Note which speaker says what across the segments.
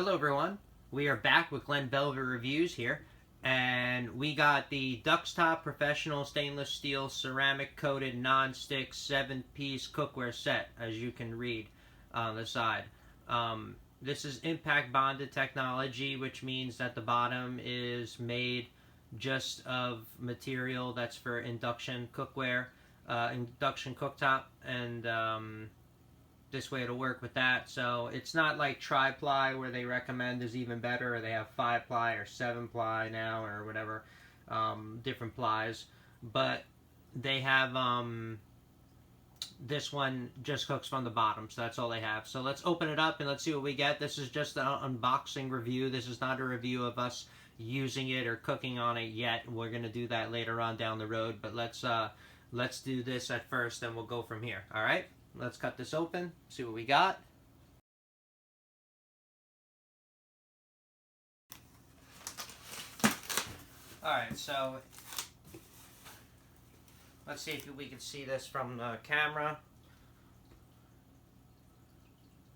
Speaker 1: Hello everyone, we are back with Glenn Belver Reviews here, and we got the Duxtop Professional Stainless Steel Ceramic Coated Non-Stick 7-piece cookware set, as you can read on the side. This is impact bonded technology, which means that the bottom is made just of material that's for induction cookware, induction cooktop, and this way it'll work with that. So it's not like tri-ply where they recommend is even better, or they have 5-ply or 7-ply now or whatever, different plies, but they have this one just cooks from the bottom, so that's all they have. So let's open it up and let's see what we get. This is just an unboxing review. This is not a review of us using it or cooking on it yet. We're gonna do that later on down the road, but let's do this at first and we'll go from here. All right, let's cut this open, see what we got. Alright, so let's see if we can see this from the camera.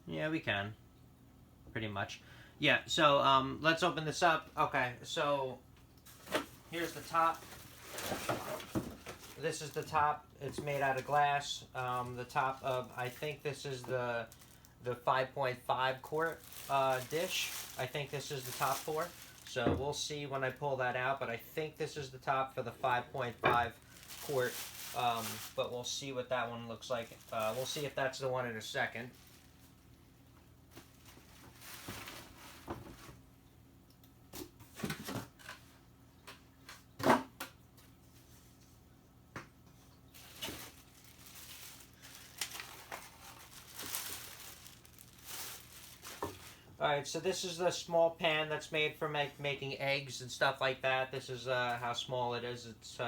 Speaker 1: Yeah, we can. Pretty much. Yeah, so let's open this up. Okay, so here's the top. This is the top. It's made out of glass. The top of, I think this is the 5.5 quart dish. I think this is the top for. So we'll see when I pull that out, but I think this is the top for the 5.5 quart. But we'll see what that one looks like. We'll see if that's the one in a second. Alright, so this is the small pan that's made for making eggs and stuff like that. This is how small it is. It's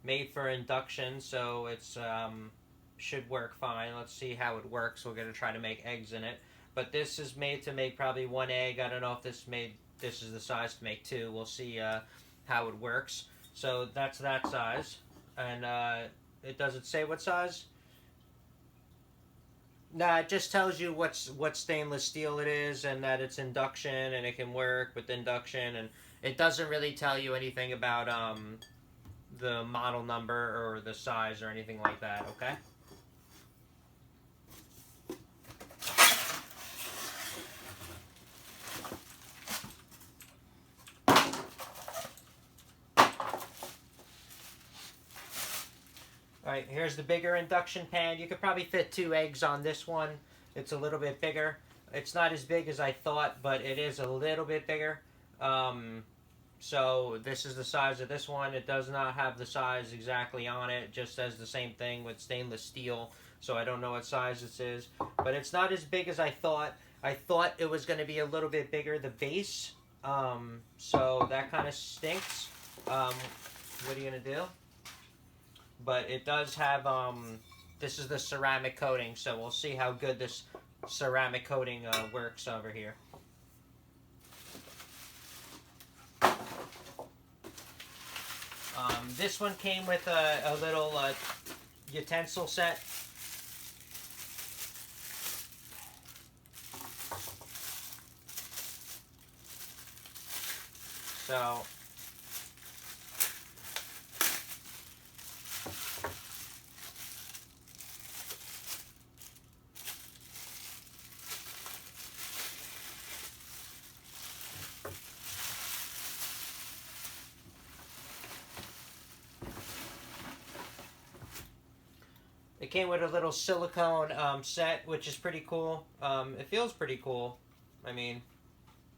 Speaker 1: made for induction, so it's should work fine. Let's see how it works. We're going to try to make eggs in it. But this is made to make probably 1 egg. I don't know if this is the size to make 2. We'll see how it works. So that's that size. And does it say what size? Nah, it just tells you what stainless steel it is and that it's induction and it can work with induction, and it doesn't really tell you anything about the model number or the size or anything like that, okay? Alright, here's the bigger induction pan. You could probably fit 2 eggs on this one. It's a little bit bigger. It's not as big as I thought, but it is a little bit bigger. So this is the size of this one. It does not have the size exactly on it. It just says the same thing with stainless steel. So I don't know what size this is. But it's not as big as I thought. I thought it was going to be a little bit bigger, the base. So that kind of stinks. What are you going to do? But it does have, this is the ceramic coating, so we'll see how good this ceramic coating works over here. This one came with a little utensil set. So it came with a little silicone set, which is pretty cool. It feels pretty cool. I mean,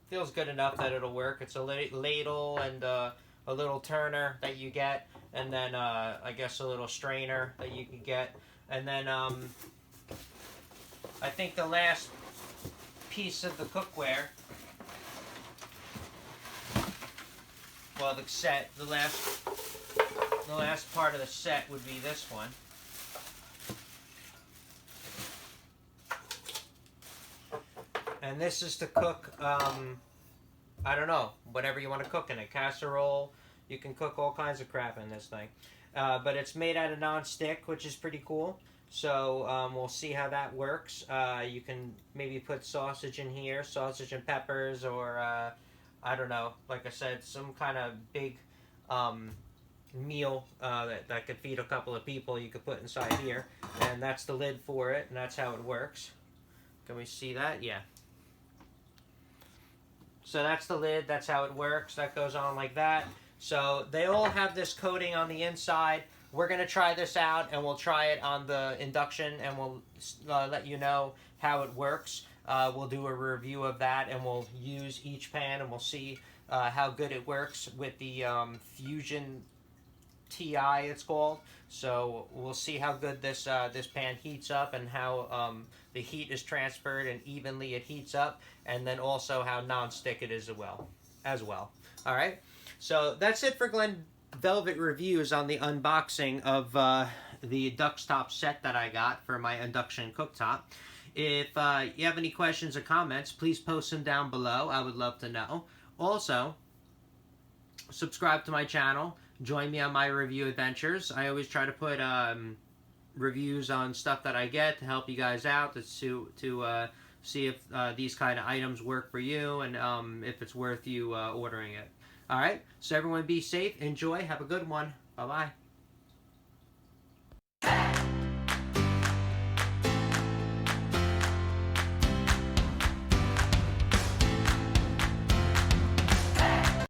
Speaker 1: feels good enough that it'll work. It's a ladle and a little turner that you get, and then I guess a little strainer that you can get. And then I think the last piece of the cookware, well, the last part of the set would be this one. And this is to cook, I don't know, whatever you want to cook in it. Casserole, you can cook all kinds of crap in this thing. But it's made out of nonstick, which is pretty cool. So we'll see how that works. You can maybe put sausage in here, sausage and peppers, or I don't know, like I said, some kind of big meal that could feed a couple of people you could put inside here. And that's the lid for it, and that's how it works. Can we see that? Yeah. So that's the lid, that's how it works. That goes on like that. So they all have this coating on the inside. We're going to try this out, and we'll try it on the induction, and we'll let you know how it works. We'll do a review of that, and we'll use each pan, and we'll see how good it works with the Fusion TI, it's called. So we'll see how good this pan heats up, and how the heat is transferred and evenly it heats up, and then also how non-stick it is as well. All right. So that's it for Glen Velvet reviews on the unboxing of the Duxtop set that I got for my induction cooktop. If you have any questions or comments, please post them down below. I would love to know. Also, subscribe to my channel. Join me on my review adventures. I always try to put reviews on stuff that I get to help you guys out, to see if these kind of items work for you, and if it's worth you ordering it. All right, so everyone be safe, enjoy, have a good one. Bye-bye.